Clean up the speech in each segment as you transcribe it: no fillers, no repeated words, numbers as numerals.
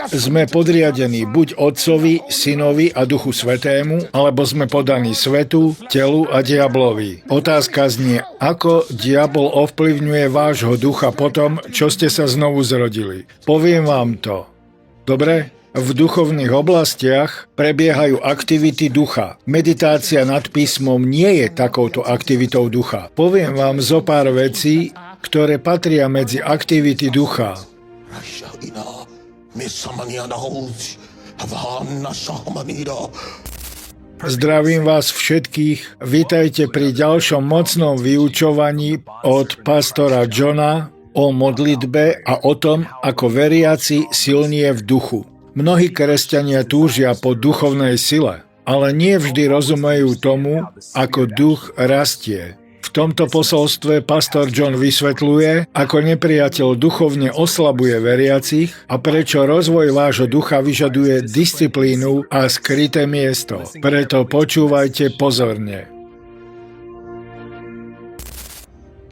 Sme podriadení buď Otcovi, Synovi a Duchu Svätému, alebo sme podaní svetu, telu a diablovi. Otázka znie, ako diabol ovplyvňuje vášho ducha potom, čo ste sa znovu zrodili. Poviem vám to. Dobre? V duchovných oblastiach prebiehajú aktivity ducha. Meditácia nad písmom nie je takouto aktivitou ducha. Poviem vám zo pár vecí, ktoré patria medzi aktivity ducha. Zdravím vás všetkých. Vítajte pri ďalšom mocnom vyučovaní od pastora Johna o modlitbe a o tom, ako veriaci silnie v duchu. Mnohí kresťania túžia po duchovnej sile, ale nie vždy rozumejú tomu, ako duch rastie. V tomto posolstve pastor John vysvetľuje, ako nepriateľ duchovne oslabuje veriacich a prečo rozvoj vášho ducha vyžaduje disciplínu a skryté miesto. Preto počúvajte pozorne.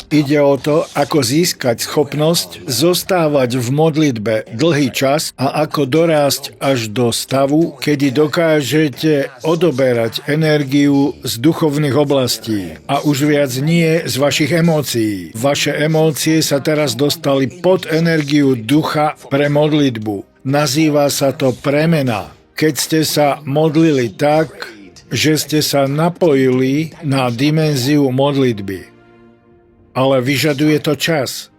Ide o to, ako získať schopnosť zostávať v modlitbe dlhý čas a ako dorásť až do stavu, kedy dokážete odoberať energiu z duchovných oblastí a už viac nie z vašich emócií. Vaše emócie sa teraz dostali pod energiu ducha pre modlitbu. Nazýva sa to premena. Keď ste sa modlili tak, že ste sa napojili na dimenziu modlitby. Ale vyžaduje to čas.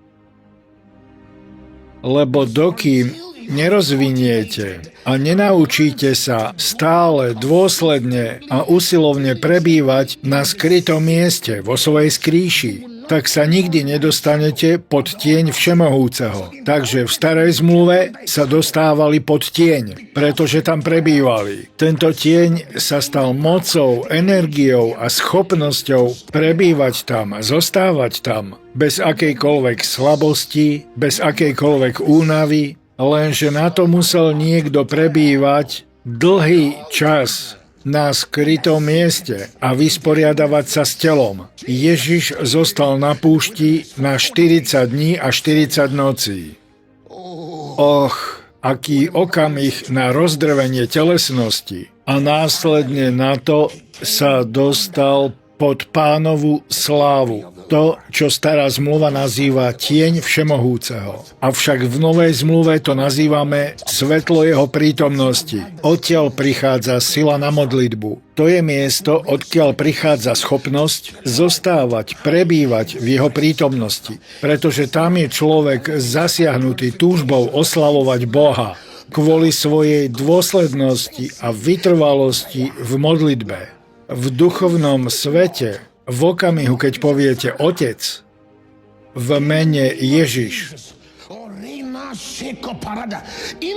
Lebo dokým nerozviniete a nenaučíte sa stále, dôsledne a usilovne prebývať na skrytom mieste vo svojej skrýši, tak sa nikdy nedostanete pod tieň Všemohúceho. Takže v starej zmluve sa dostávali pod tieň, pretože tam prebývali. Tento tieň sa stal mocou, energiou a schopnosťou prebývať tam, zostávať tam, bez akejkoľvek slabosti, bez akejkoľvek únavy, lenže na to musel niekto prebývať dlhý čas na skrytom mieste a vysporiadavať sa s telom. Ježiš zostal na púšti na 40 dní a 40 nocí. Och, aký okamih na rozdrvenie telesnosti a následne na to sa dostal pod Pánovu slávu. To, čo stará zmluva nazýva tieň Všemohúceho. Avšak v novej zmluve to nazývame svetlo jeho prítomnosti. Odtiaľ prichádza sila na modlitbu. To je miesto, odkiaľ prichádza schopnosť zostávať, prebývať v jeho prítomnosti. Pretože tam je človek zasiahnutý túžbou oslavovať Boha kvôli svojej dôslednosti a vytrvalosti v modlitbe. V duchovnom svete, v okamihu, keď poviete Otec, v mene Ježiš,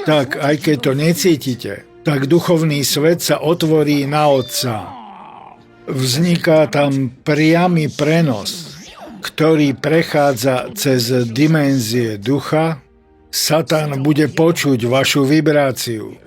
tak aj keď to necítite, tak duchovný svet sa otvorí na Otca. Vzniká tam priamy prenos, ktorý prechádza cez dimenzie ducha. Satan bude počuť vašu vibráciu.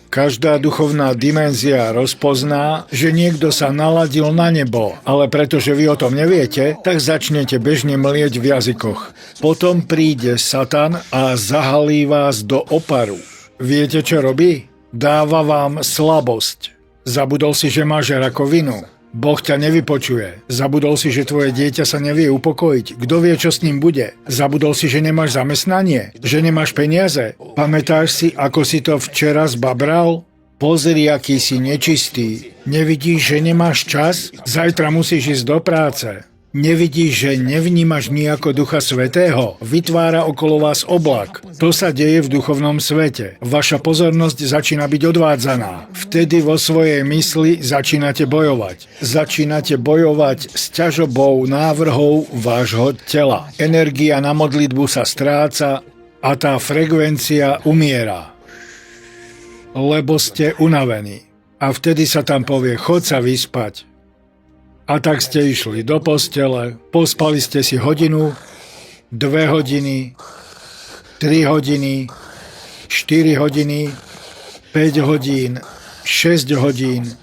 Každá duchovná dimenzia rozpozná, že niekto sa naladil na nebo, ale pretože vy o tom neviete, tak začnete bežne mlieť v jazykoch. Potom príde Satan a zahalí vás do oparu. Viete, čo robí? Dáva vám slabosť. Zabudol si, že máš rakovinu. Boh ťa nevypočuje. Zabudol si, že tvoje dieťa sa nevie upokojiť. Kto vie, čo s ním bude? Zabudol si, že nemáš zamestnanie? Že nemáš peniaze? Pamätáš si, ako si to včera zbabral? Pozri, aký si nečistý. Nevidíš, že nemáš čas? Zajtra musíš ísť do práce. Nevidíš, že nevnímaš nejako Ducha Svätého? Vytvára okolo vás oblak. To sa deje v duchovnom svete. Vaša pozornosť začína byť odvádzaná. Vtedy vo svojej mysli začínate bojovať. Začínate bojovať s ťažobou návrhov vášho tela. Energia na modlitbu sa stráca a tá frekvencia umiera. Lebo ste unavení. A vtedy sa tam povie, chod sa vyspať. A tak ste išli do postele, pospali ste si hodinu, 2 hodiny, 3 hodiny, 4 hodiny, 5 hodín, 6 hodín.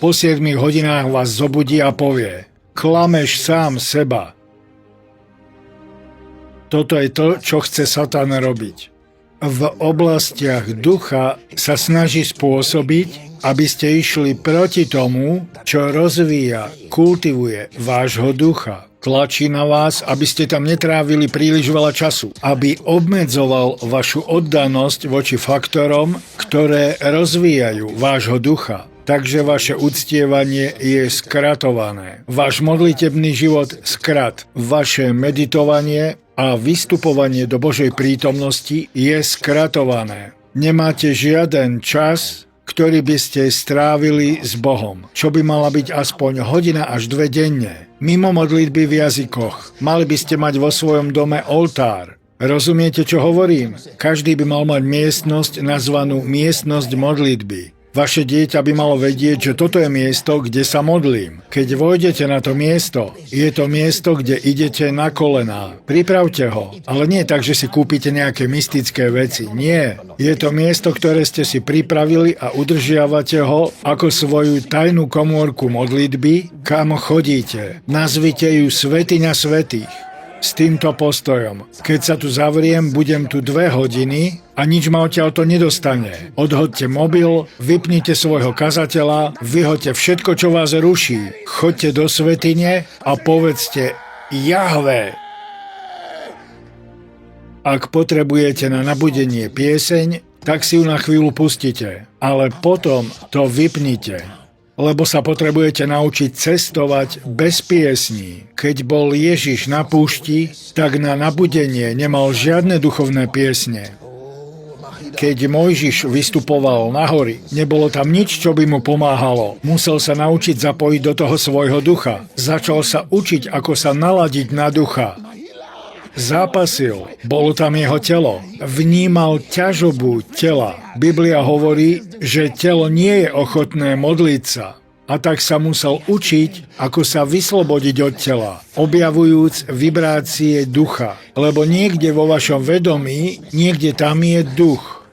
Po 7 hodinách vás zobudí a povie, klameš sám seba. Toto je to, čo chce Satan robiť. v oblastiach ducha sa snaží spôsobiť, aby ste išli proti tomu, čo rozvíja, kultivuje vášho ducha. Tlačí na vás, aby ste tam netrávili príliš veľa času, aby obmedzoval vašu oddanosť voči faktorom, ktoré rozvíjajú vášho ducha. Takže vaše uctievanie je skratované. Váš modlitebný život skrat. Vaše meditovanie a vystupovanie do Božej prítomnosti je skratované. Nemáte žiaden čas, ktorý by ste strávili s Bohom, čo by mala byť aspoň hodina až 2 denne. Mimo modlitby v jazykoch. Mali by ste mať vo svojom dome oltár. Rozumiete, čo hovorím? Každý by mal mať miestnosť nazvanú miestnosť modlitby. Vaše dieťa by malo vedieť, že toto je miesto, kde sa modlím. Keď vojdete na to miesto, je to miesto, kde idete na kolená. Pripravte ho, ale nie tak, že si kúpite nejaké mystické veci. Nie. Je to miesto, ktoré ste si pripravili a udržiavate ho ako svoju tajnú komórku modlitby, kam chodíte. Nazvite ju Svätyňa svätých. S týmto postojom. Keď sa tu zavriem, budem tu 2 hodiny a nič ma odtiaľto nedostane. Odhoďte mobil, vypnite svojho kazateľa, vyhoďte všetko, čo vás ruší. Choďte do svätyne a povedzte Jahve. Ak potrebujete na nabudenie pieseň, tak si ju na chvíľu pustite, ale potom to vypnite. Lebo sa potrebujete naučiť cestovať bez piesní. Keď bol Ježiš na púšti, tak na nabudenie nemal žiadne duchovné piesne. Keď Mojžiš vystupoval na hory, nebolo tam nič, čo by mu pomáhalo. Musel sa naučiť zapojiť do toho svojho ducha. Začal sa učiť, ako sa naladiť na ducha. Zápasil, bolo tam jeho telo. Vnímal ťažobu tela. Biblia hovorí, že telo nie je ochotné modliť sa. A tak sa musel učiť, ako sa vyslobodiť od tela, objavujúc vibrácie ducha. Lebo niekde vo vašom vedomí, niekde tam je duch.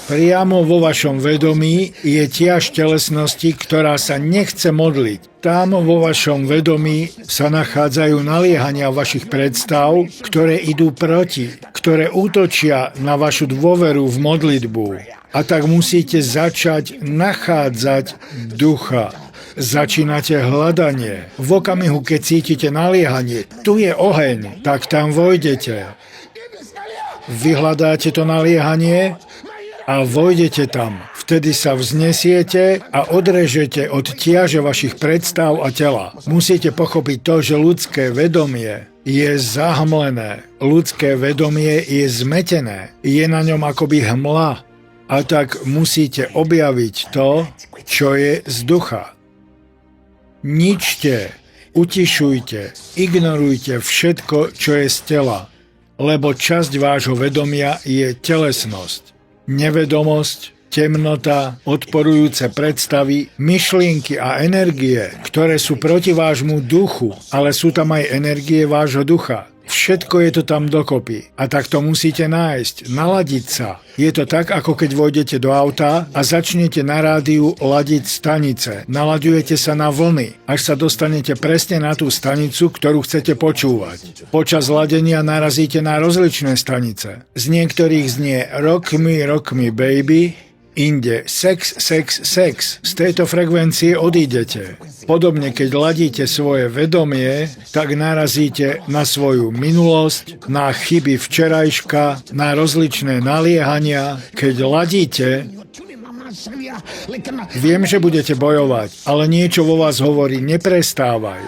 Priamo vo vašom vedomí je tiaž telesnosti, ktorá sa nechce modliť. Tam vo vašom vedomí sa nachádzajú naliehania vašich predstav, ktoré idú proti, ktoré útočia na vašu dôveru v modlitbu. A tak musíte začať nachádzať ducha. Začínate hľadanie. V okamihu, keď cítite naliehanie, tu je oheň, tak tam vojdete. Vyhľadáte to naliehanie a vojdete tam. Vtedy sa vznesiete a odrežete od tiaže vašich predstav a tela. Musíte pochopiť to, že ľudské vedomie je zahmlené. Ľudské vedomie je zmetené. Je na ňom akoby hmla. A tak musíte objaviť to, čo je z ducha. Ničte, utišujte, ignorujte všetko, čo je z tela, lebo časť vášho vedomia je telesnosť. Nevedomosť, temnota, odporujúce predstavy, myšlienky a energie, ktoré sú proti vášmu duchu, ale sú tam aj energie vášho ducha. Všetko je to tam dokopy. A tak to musíte nájsť, naladiť sa. Je to tak, ako keď vojdete do auta a začnete na rádiu ladiť stanice. Nalaďujete sa na vlny, až sa dostanete presne na tú stanicu, ktorú chcete počúvať. Počas ladenia narazíte na rozličné stanice. Z niektorých znie Rock Me Baby, inde sex. Z tejto frekvencie odídete. Podobne, keď ladíte svoje vedomie, tak narazíte na svoju minulosť, na chyby včerajška, na rozličné naliehania. Keď ladíte, viem, že budete bojovať, ale niečo vo vás hovorí, neprestávaj.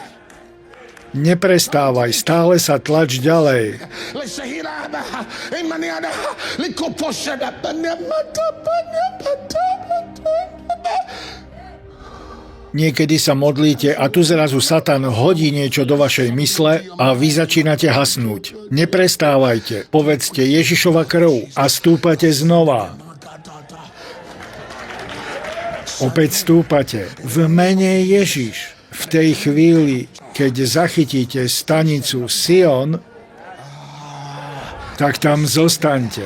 Neprestávaj, stále sa tlač ďalej. Niekedy sa modlíte a tu zrazu Satan hodí niečo do vašej mysle a vy začínate hasnúť. Neprestávajte, povedzte Ježišova krv a stúpate znova. Opäť stúpate. V mene Ježiš. V tej chvíli, keď zachytíte stanicu Sion, tak tam zostaňte.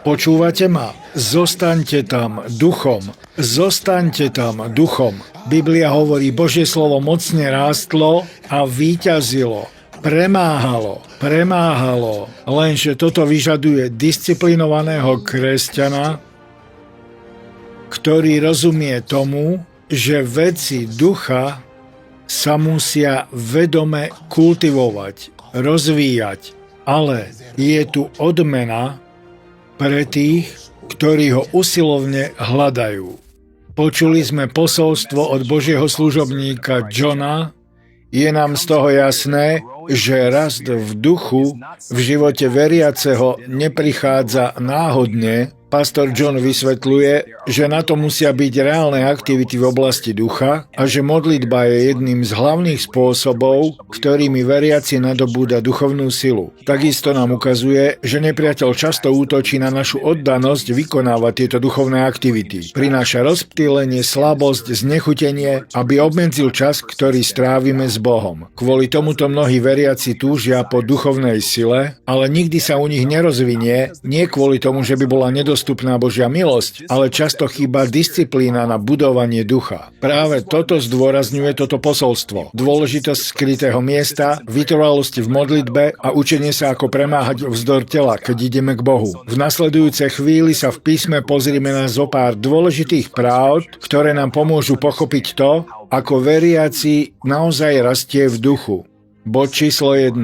Počúvate ma? Zostaňte tam duchom. Zostaňte tam duchom. Biblia hovorí, Božie slovo mocne rástlo a víťazilo. premáhalo. Lenže toto vyžaduje disciplinovaného kresťana, ktorý rozumie tomu, že veci ducha sa musia vedome kultivovať, rozvíjať, ale je tu odmena pre tých, ktorí ho usilovne hľadajú. Počuli sme posolstvo od Božieho služobníka Johna. Je nám z toho jasné, že rast v duchu v živote veriaceho neprichádza náhodne. Pastor John vysvetľuje, že na to musia byť reálne aktivity v oblasti ducha a že modlitba je jedným z hlavných spôsobov, ktorými veriaci nadobúda duchovnú silu. Takisto nám ukazuje, že nepriateľ často útočí na našu oddanosť vykonávať tieto duchovné aktivity. Prináša rozptýlenie, slabosť, znechutenie, aby obmedzil čas, ktorý strávime s Bohom. Kvôli tomuto mnohí veriaci túžia po duchovnej sile, ale nikdy sa u nich nerozvinie, nie kvôli tomu, že by bola nedostupná Božia milosť, ale často chýba disciplína na budovanie ducha. Práve toto zdôrazňuje toto posolstvo. Dôležitosť skrytého miesta, vytrvalosť v modlitbe a učenie sa, ako premáhať vzdor tela, keď ideme k Bohu. V nasledujúcej chvíli sa v písme pozrime na zopár dôležitých práv, ktoré nám pomôžu pochopiť to, ako veriaci naozaj rastie v duchu. Bod číslo 1.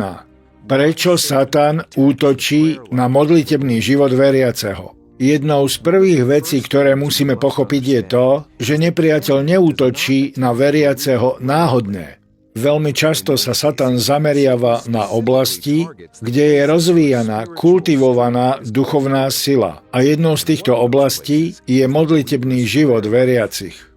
Prečo Satan útočí na modlitebný život veriaceho? Jednou z prvých vecí, ktoré musíme pochopiť, je to, že nepriateľ neútočí na veriaceho náhodne. Veľmi často sa Satan zameriava na oblasti, kde je rozvíjaná, kultivovaná duchovná sila. A jednou z týchto oblastí je modlitebný život veriacich.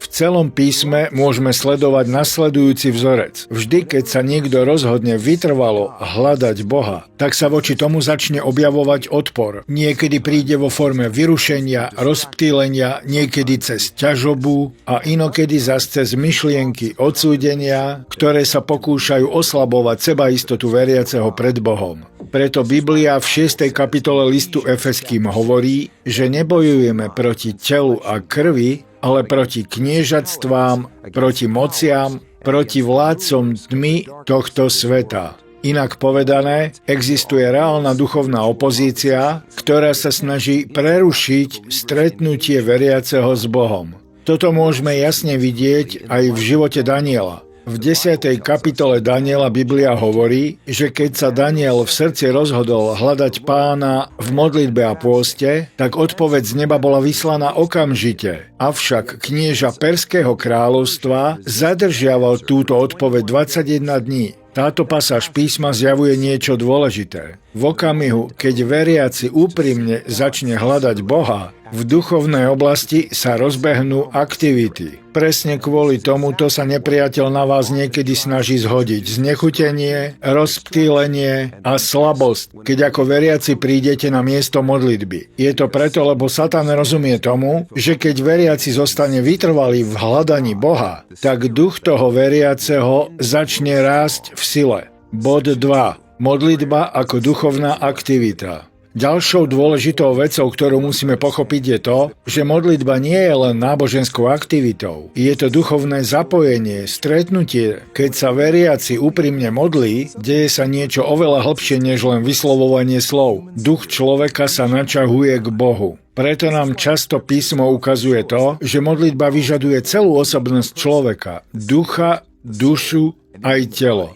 V celom písme môžeme sledovať nasledujúci vzorec. Vždy, keď sa niekto rozhodne vytrvalo hľadať Boha, tak sa voči tomu začne objavovať odpor. Niekedy príde vo forme vyrušenia, rozptýlenia, niekedy cez ťažobu a inokedy zas cez myšlienky odsúdenia, ktoré sa pokúšajú oslabovať sebaistotu veriaceho pred Bohom. Preto Biblia v 6. kapitole listu Efeským hovorí, že nebojujeme proti telu a krvi, ale proti kniežatstvám, proti mociam, proti vládcom tmy tohto sveta. Inak povedané, existuje reálna duchovná opozícia, ktorá sa snaží prerušiť stretnutie veriaceho s Bohom. Toto môžeme jasne vidieť aj v živote Daniela. V 10. kapitole Daniela Biblia hovorí, že keď sa Daniel v srdci rozhodol hľadať Pána v modlitbe a pôste, tak odpoveď z neba bola vyslaná okamžite. Avšak knieža Perského kráľovstva zadržiaval túto odpoveď 21 dní. Táto pasáž písma zjavuje niečo dôležité. V okamihu, keď veriaci úprimne začne hľadať Boha, v duchovnej oblasti sa rozbehnú aktivity. Presne kvôli tomuto sa nepriateľ na vás niekedy snaží zhodiť znechutenie, rozptýlenie a slabosť, keď ako veriaci prídete na miesto modlitby. Je to preto, lebo Satan rozumie tomu, že keď veriaci zostane vytrvalý v hľadaní Boha, tak duch toho veriaceho začne rásť v sile. Bod 2. Modlitba ako duchovná aktivita. Ďalšou dôležitou vecou, ktorú musíme pochopiť, je to, že modlitba nie je len náboženskou aktivitou. Je to duchovné zapojenie, stretnutie. Keď sa veriaci úprimne modlí, deje sa niečo oveľa hlbšie než len vyslovovanie slov. Duch človeka sa načahuje k Bohu. Preto nám často písmo ukazuje to, že modlitba vyžaduje celú osobnosť človeka, ducha, dušu aj telo.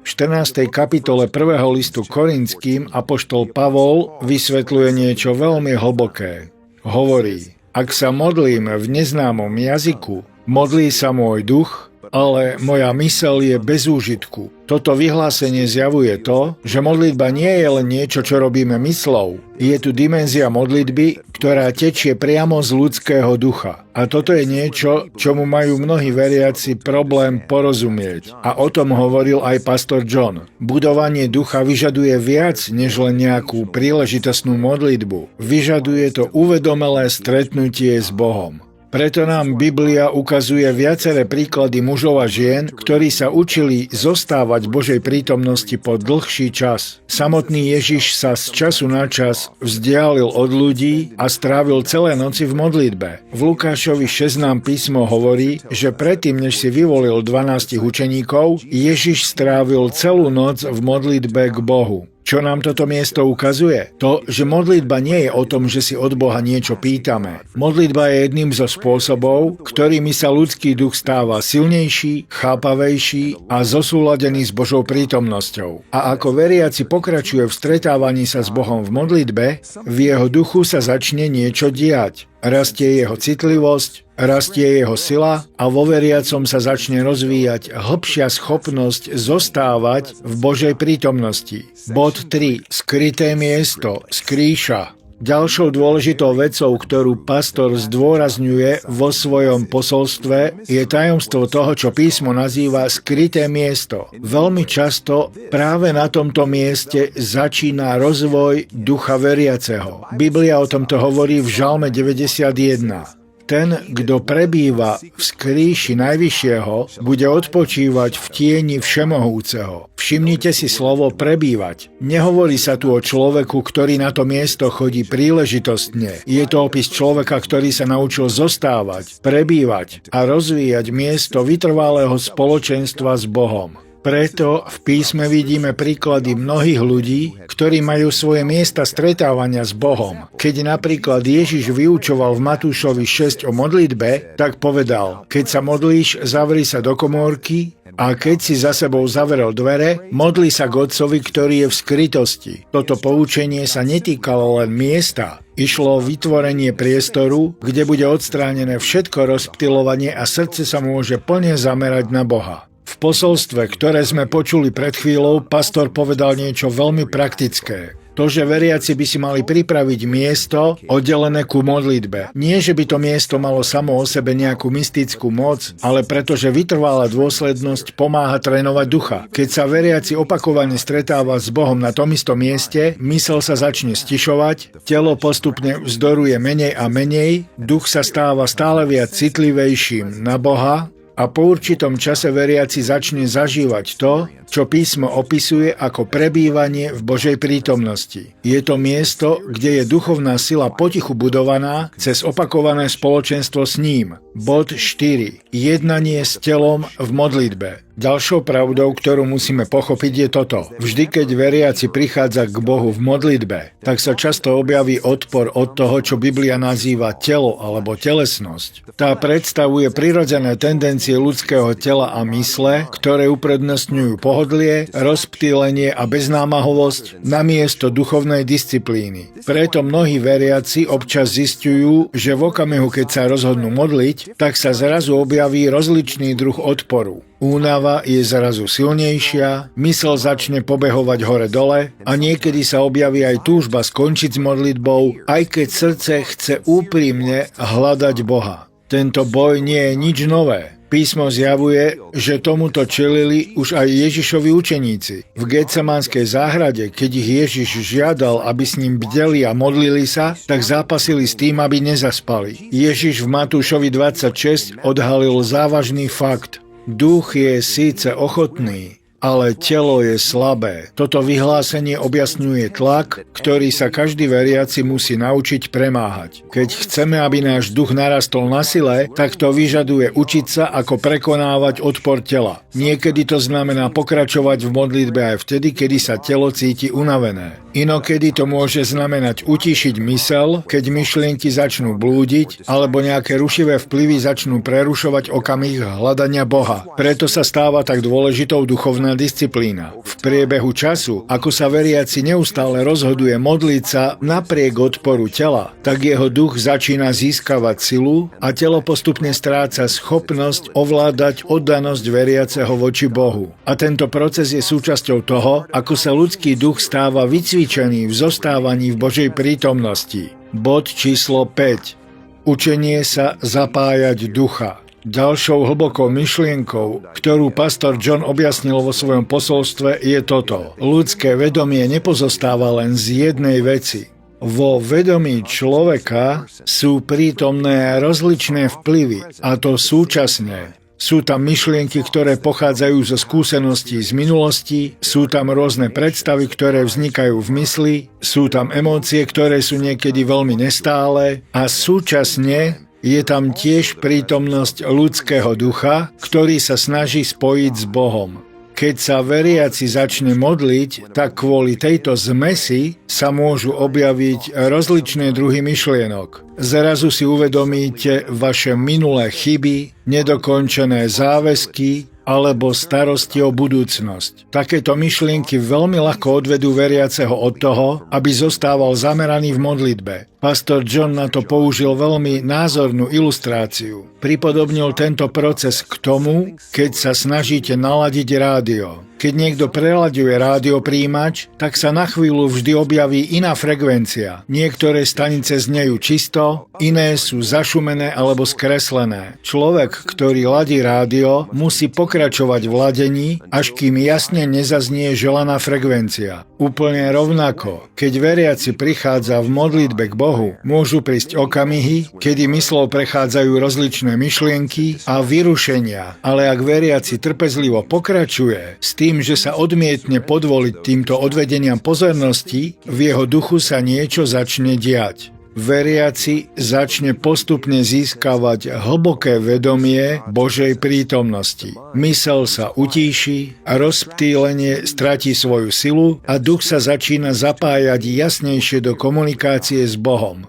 V 14. kapitole 1. listu Korinským apoštol Pavol vysvetľuje niečo veľmi hlboké. Hovorí, ak sa modlím v neznámom jazyku, modlí sa môj duch, ale moja myseľ je bez úžitku. Toto vyhlásenie zjavuje to, že modlitba nie je len niečo, čo robíme myslou. Je tu dimenzia modlitby, ktorá tečie priamo z ľudského ducha. A toto je niečo, čomu majú mnohí veriaci problém porozumieť. A o tom hovoril aj pastor John. Budovanie ducha vyžaduje viac než len nejakú príležitostnú modlitbu. Vyžaduje to uvedomelé stretnutie s Bohom. Preto nám Biblia ukazuje viaceré príklady mužov a žien, ktorí sa učili zostávať v Božej prítomnosti po dlhší čas. Samotný Ježiš sa z času na čas vzdialil od ľudí a strávil celé noci v modlitbe. V Lukášovi 6 nám písmo hovorí, že predtým, než si vyvolil 12 učeníkov, Ježiš strávil celú noc v modlitbe k Bohu. Čo nám toto miesto ukazuje? To, že modlitba nie je o tom, že si od Boha niečo pýtame. Modlitba je jedným zo spôsobov, ktorými sa ľudský duch stáva silnejší, chápavejší a zosúladený s Božou prítomnosťou. A ako veriaci pokračuje v stretávaní sa s Bohom v modlitbe, v jeho duchu sa začne niečo diať. Rastie jeho citlivosť, rastie jeho sila a vo veriacom sa začne rozvíjať hlbšia schopnosť zostávať v Božej prítomnosti. Bod 3. Skryté miesto, skrýša. Ďalšou dôležitou vecou, ktorú pastor zdôrazňuje vo svojom posolstve, je tajomstvo toho, čo písmo nazýva skryté miesto. Veľmi často práve na tomto mieste začína rozvoj ducha veriaceho. Biblia o tomto hovorí v Žalme 91. Ten, kto prebýva v skrýši Najvyššieho, bude odpočívať v tieni Všemohúceho. Všimnite si slovo prebývať. Nehovorí sa tu o človeku, ktorý na to miesto chodí príležitostne. Je to opis človeka, ktorý sa naučil zostávať, prebývať a rozvíjať miesto vytrvalého spoločenstva s Bohom. Preto v písme vidíme príklady mnohých ľudí, ktorí majú svoje miesta stretávania s Bohom. Keď napríklad Ježiš vyučoval v Matúšovi 6 o modlitbe, tak povedal: keď sa modlíš, zavri sa do komórky a keď si za sebou zavrel dvere, modli sa k Otcovi, ktorý je v skrytosti. Toto poučenie sa netýkalo len miesta. Išlo o vytvorenie priestoru, kde bude odstránené všetko rozptylovanie a srdce sa môže plne zamerať na Boha. V posolstve, ktoré sme počuli pred chvíľou, pastor povedal niečo veľmi praktické. To, že veriaci by si mali pripraviť miesto oddelené ku modlitbe. Nie, že by to miesto malo samo o sebe nejakú mystickú moc, ale pretože vytrvalá dôslednosť pomáha trénovať ducha. Keď sa veriaci opakovane stretáva s Bohom na tom istom mieste, mysel sa začne stišovať, telo postupne vzdoruje menej a menej, duch sa stáva stále viac citlivejším na Boha, a po určitom čase veriaci začne zažívať to, čo písmo opisuje ako prebývanie v Božej prítomnosti. Je to miesto, kde je duchovná sila potichu budovaná cez opakované spoločenstvo s ním. Bod 4. Jednanie s telom v modlitbe. Ďalšou pravdou, ktorú musíme pochopiť, je toto. Vždy, keď veriaci prichádza k Bohu v modlitbe, tak sa často objaví odpor od toho, čo Biblia nazýva telo alebo telesnosť. Tá predstavuje prirodzené tendencie ľudského tela a mysle, ktoré uprednostňujú pohodlie, rozptýlenie a beznámahovosť namiesto duchovnej disciplíny. Preto mnohí veriaci občas zisťujú, že v okamihu, keď sa rozhodnú modliť, tak sa zrazu objaví rozličný druh odporu. Únava je zrazu silnejšia, mysel začne pobehovať hore-dole a niekedy sa objaví aj túžba skončiť s modlitbou, aj keď srdce chce úprimne hľadať Boha. Tento boj nie je nič nové. Písmo zjavuje, že tomuto čelili už aj Ježišovi učeníci. V Getsemanskej záhrade, keď ich Ježiš žiadal, aby s ním bdeli a modlili sa, tak zápasili s tým, aby nezaspali. Ježiš v Matúšovi 26 odhalil závažný fakt. Duch je síce ochotný, ale telo je slabé. Toto vyhlásenie objasňuje tlak, ktorý sa každý veriaci musí naučiť premáhať. Keď chceme, aby náš duch narastol na sile, tak to vyžaduje učiť sa, ako prekonávať odpor tela. Niekedy to znamená pokračovať v modlitbe aj vtedy, kedy sa telo cíti unavené. Inokedy to môže znamenať utíšiť mysel, keď myšlienky začnú blúdiť, alebo nejaké rušivé vplyvy začnú prerušovať okamih hľadania Boha. Preto sa stáva tak dôležitou duchovná disciplína. V priebehu času, ako sa veriaci neustále rozhoduje modliť sa napriek odporu tela, tak jeho duch začína získavať silu a telo postupne stráca schopnosť ovládať oddanosť veriaceho voči Bohu. A tento proces je súčasťou toho, ako sa ľudský duch stáva vycvičený v zostávaní v Božej prítomnosti. Bod číslo 5. Učenie sa zapájať ducha. Ďalšou hlbokou myšlienkou, ktorú pastor John objasnil vo svojom posolstve, je toto. Ľudské vedomie nepozostáva len z jednej veci. Vo vedomí človeka sú prítomné rozličné vplyvy, a to súčasne. Sú tam myšlienky, ktoré pochádzajú zo skúseností z minulosti, sú tam rôzne predstavy, ktoré vznikajú v mysli, sú tam emócie, ktoré sú niekedy veľmi nestále a súčasne je tam tiež prítomnosť ľudského ducha, ktorý sa snaží spojiť s Bohom. Keď sa veriaci začne modliť, tak kvôli tejto zmesi sa môžu objaviť rozličné druhy myšlienok. Zrazu si uvedomíte vaše minulé chyby, nedokončené záväzky alebo starosti o budúcnosť. Takéto myšlienky veľmi ľahko odvedú veriaceho od toho, aby zostával zameraný v modlitbe. Pastor John na to použil veľmi názornú ilustráciu. Pripodobnil tento proces k tomu, keď sa snažíte naladiť rádio. Keď niekto prelaďuje rádiopríjimač, tak sa na chvíľu vždy objaví iná frekvencia. Niektoré stanice znejú čisto, iné sú zašumené alebo skreslené. Človek, ktorý ladí rádio, musí pokračovať v ladení, až kým jasne nezaznie želaná frekvencia. Úplne rovnako, keď veriaci prichádza v modlitbe k Bohu, môžu prísť okamihy, kedy myslou prechádzajú rozličné myšlienky a vyrušenia, ale ak veriaci trpezlivo pokračuje s tým, že sa odmietne podvoliť týmto odvedeniam pozornosti, v jeho duchu sa niečo začne diať. Veriaci začne postupne získavať hlboké vedomie Božej prítomnosti. Mysel sa utíši, rozptýlenie stratí svoju silu a duch sa začína zapájať jasnejšie do komunikácie s Bohom.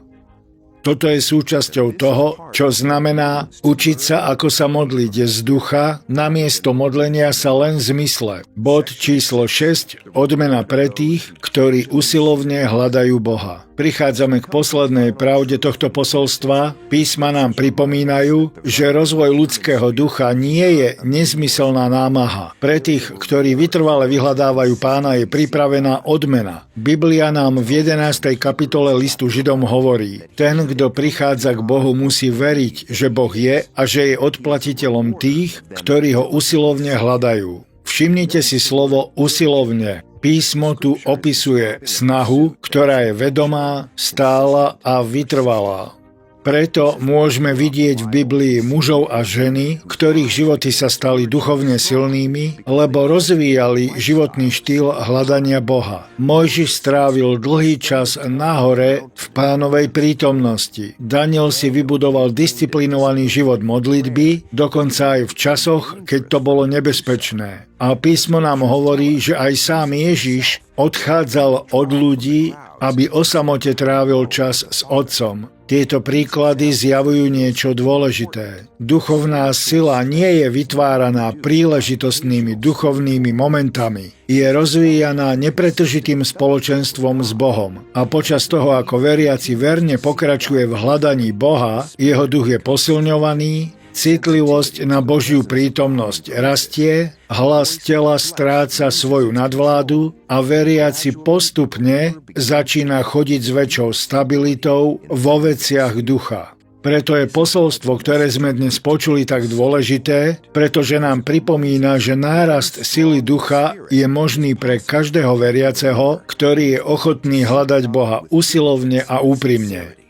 Toto je súčasťou toho, čo znamená učiť sa, ako sa modliť z ducha, namiesto modlenia sa len z mysle. Bod číslo 6. Odmena pre tých, ktorí usilovne hľadajú Boha. Prichádzame k poslednej pravde tohto posolstva. Písma nám pripomínajú, že rozvoj ľudského ducha nie je nezmyselná námaha. Pre tých, ktorí vytrvale vyhľadávajú Pána, je pripravená odmena. Biblia nám v 11. kapitole listu Židom hovorí: ten, kto prichádza k Bohu, musí veriť, že Boh je a že je odplatiteľom tých, ktorí ho usilovne hľadajú. Všimnite si slovo usilovne. Písmo tu opisuje snahu, ktorá je vedomá, stála a vytrvalá. Preto môžeme vidieť v Biblii mužov a ženy, ktorých životy sa stali duchovne silnými, lebo rozvíjali životný štýl hľadania Boha. Mojžiš strávil dlhý čas nahore v Pánovej prítomnosti. Daniel si vybudoval disciplinovaný život modlitby, dokonca aj v časoch, keď to bolo nebezpečné. A písmo nám hovorí, že aj sám Ježiš odchádzal od ľudí, aby o samote trávil čas s Otcom. Tieto príklady zjavujú niečo dôležité. Duchovná sila nie je vytváraná príležitostnými duchovnými momentami. Je rozvíjaná nepretržitým spoločenstvom s Bohom. A počas toho, ako veriaci verne pokračuje v hľadaní Boha, jeho duch je posilňovaný, citlivosť na Božiu prítomnosť rastie, hlas tela stráca svoju nadvládu a veriaci postupne začína chodiť s väčšou stabilitou vo veciach ducha. Preto je posolstvo, ktoré sme dnes počuli, tak dôležité, pretože nám pripomína, že nárast sily ducha je možný pre každého veriaceho, ktorý je ochotný hľadať Boha usilovne a úprimne.